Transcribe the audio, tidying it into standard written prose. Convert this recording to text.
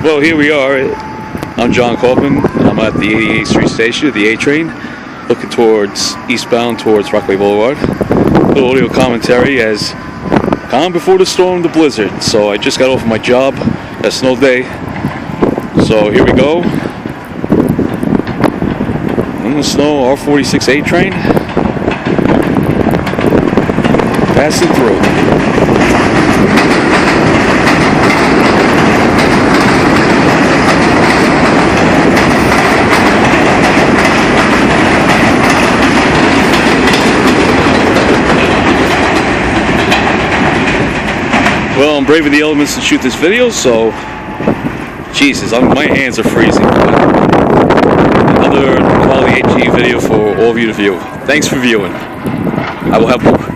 Well, here we are. I'm John Copeland. I'm at the 88th Street station of the A Train, looking towards eastbound towards Rockaway Boulevard. A little audio commentary as calm before the storm, the blizzard. So I just got off of my job. A snow day. So here we go. In the snow, R46 A Train passing through. Well, I'm braving the elements to shoot this video, so Jesus, my hands are freezing. Another quality HD video for all of you to view. Thanks for viewing. I will have more.